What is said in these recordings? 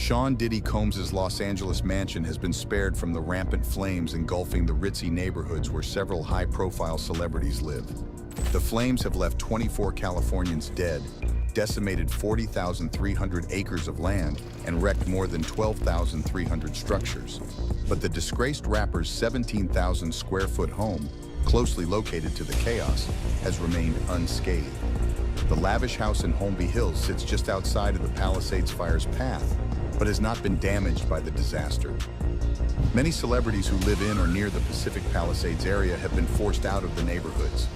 Sean Diddy Combs' Los Angeles mansion has been spared from the rampant flames engulfing the ritzy neighborhoods where several high-profile celebrities live. The flames have left 24 Californians dead, decimated 40,300 acres of land, and wrecked more than 12,300 structures. But the disgraced rapper's 17,000-square-foot home, closely located to the chaos, has remained unscathed. The lavish house in Holmby Hills sits just outside of the Palisades fire's path, but has not been damaged by the disaster. Many celebrities who live in or near the Pacific Palisades area have been forced out of the neighborhoods.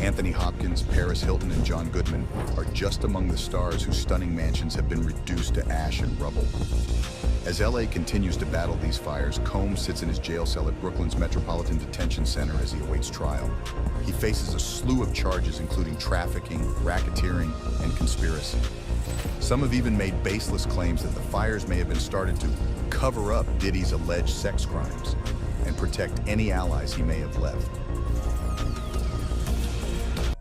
Anthony Hopkins, Paris Hilton, and John Goodman are just among the stars whose stunning mansions have been reduced to ash and rubble. As LA continues to battle these fires, Combs sits in his jail cell at Brooklyn's Metropolitan Detention Center as he awaits trial. He faces a slew of charges including trafficking, racketeering, and conspiracy. Some have even made baseless claims that the fires may have been started to cover up Diddy's alleged sex crimes and protect any allies he may have left.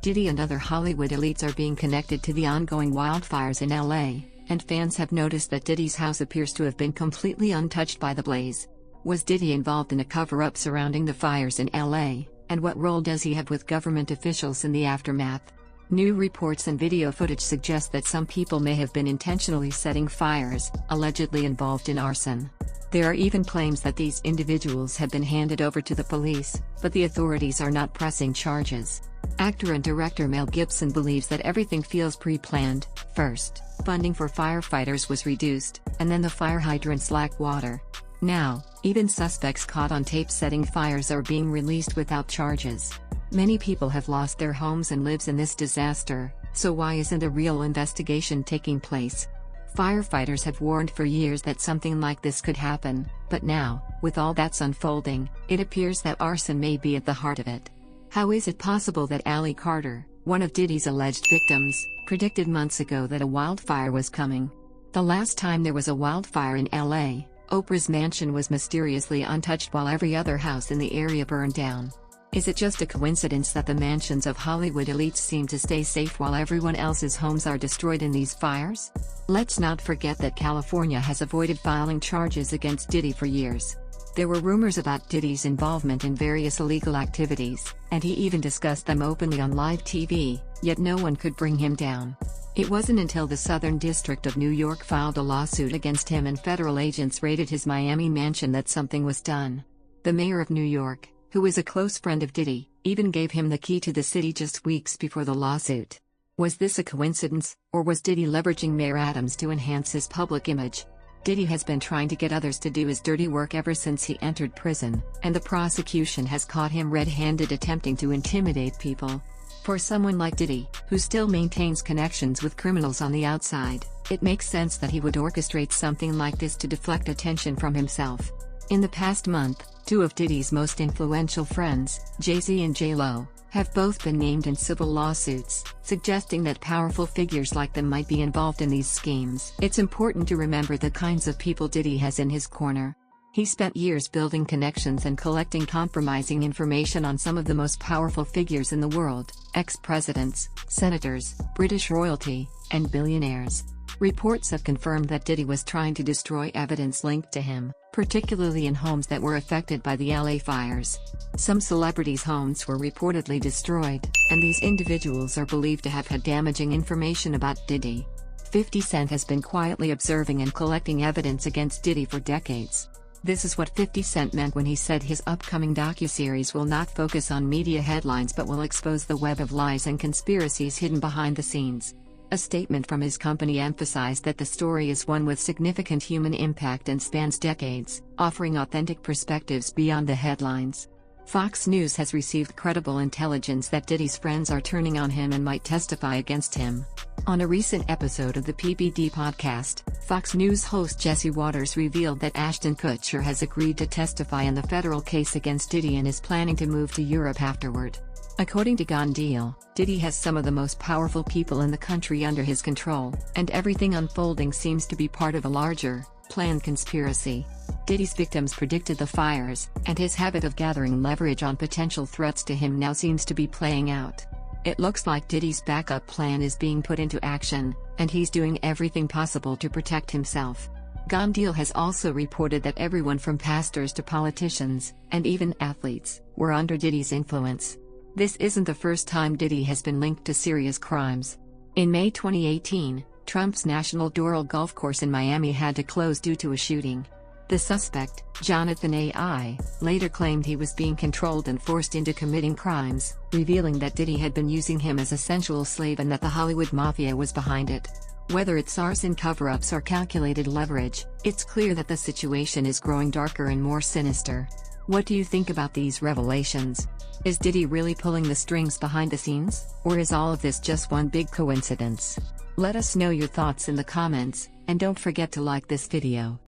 Diddy and other Hollywood elites are being connected to the ongoing wildfires in LA, and fans have noticed that Diddy's house appears to have been completely untouched by the blaze. Was Diddy involved in a cover-up surrounding the fires in LA, and what role does he have with government officials in the aftermath? New reports and video footage suggest that some people may have been intentionally setting fires, allegedly involved in arson. There are even claims that these individuals have been handed over to the police, but the authorities are not pressing charges. Actor and director Mel Gibson believes that everything feels pre-planned. First, funding for firefighters was reduced, and then the fire hydrants lack water. Now, even suspects caught on tape setting fires are being released without charges. Many people have lost their homes and lives in this disaster, so why isn't a real investigation taking place? Firefighters have warned for years that something like this could happen, but now, with all that's unfolding, it appears that arson may be at the heart of it. How is it possible that Ally Carter, one of Diddy's alleged victims, predicted months ago that a wildfire was coming? The last time there was a wildfire in LA, Oprah's mansion was mysteriously untouched while every other house in the area burned down. Is it just a coincidence that the mansions of Hollywood elites seem to stay safe while everyone else's homes are destroyed in these fires? Let's not forget that California has avoided filing charges against Diddy for years. There were rumors about Diddy's involvement in various illegal activities, and he even discussed them openly on live TV, yet no one could bring him down. It wasn't until the Southern District of New York filed a lawsuit against him and federal agents raided his Miami mansion that something was done. The mayor of New York, who is a close friend of Diddy, even gave him the key to the city just weeks before the lawsuit. Was this a coincidence, or was Diddy leveraging Mayor Adams to enhance his public image? Diddy has been trying to get others to do his dirty work ever since he entered prison, and the prosecution has caught him red-handed attempting to intimidate people. For someone like Diddy, who still maintains connections with criminals on the outside, it makes sense that he would orchestrate something like this to deflect attention from himself. In the past month, two of Diddy's most influential friends, Jay-Z and J-Lo, have both been named in civil lawsuits, suggesting that powerful figures like them might be involved in these schemes. It's important to remember the kinds of people Diddy has in his corner. He spent years building connections and collecting compromising information on some of the most powerful figures in the world: ex-presidents, senators, British royalty, and billionaires. Reports have confirmed that Diddy was trying to destroy evidence linked to him, particularly in homes that were affected by the LA fires. Some celebrities' homes were reportedly destroyed, and these individuals are believed to have had damaging information about Diddy. 50 Cent has been quietly observing and collecting evidence against Diddy for decades. This is what 50 Cent meant when he said his upcoming docuseries will not focus on media headlines but will expose the web of lies and conspiracies hidden behind the scenes. A statement from his company emphasized that the story is one with significant human impact and spans decades, offering authentic perspectives beyond the headlines. Fox News has received credible intelligence that Diddy's friends are turning on him and might testify against him. On a recent episode of the PBD podcast, Fox News host Jesse Waters revealed that Ashton Kutcher has agreed to testify in the federal case against Diddy and is planning to move to Europe afterward. According to Gone Deal, Diddy has some of the most powerful people in the country under his control, and everything unfolding seems to be part of a larger, planned conspiracy. Diddy's victims predicted the fires, and his habit of gathering leverage on potential threats to him now seems to be playing out. It looks like Diddy's backup plan is being put into action, and he's doing everything possible to protect himself. Gondil has also reported that everyone from pastors to politicians, and even athletes, were under Diddy's influence. This isn't the first time Diddy has been linked to serious crimes. In May 2018, Trump's National Doral golf course in Miami had to close due to a shooting. The suspect, Jonathan A.I., later claimed he was being controlled and forced into committing crimes, revealing that Diddy had been using him as a sensual slave and that the Hollywood mafia was behind it. Whether it's arson cover-ups or calculated leverage, it's clear that the situation is growing darker and more sinister. What do you think about these revelations? Is Diddy really pulling the strings behind the scenes, or is all of this just one big coincidence? Let us know your thoughts in the comments, and don't forget to like this video.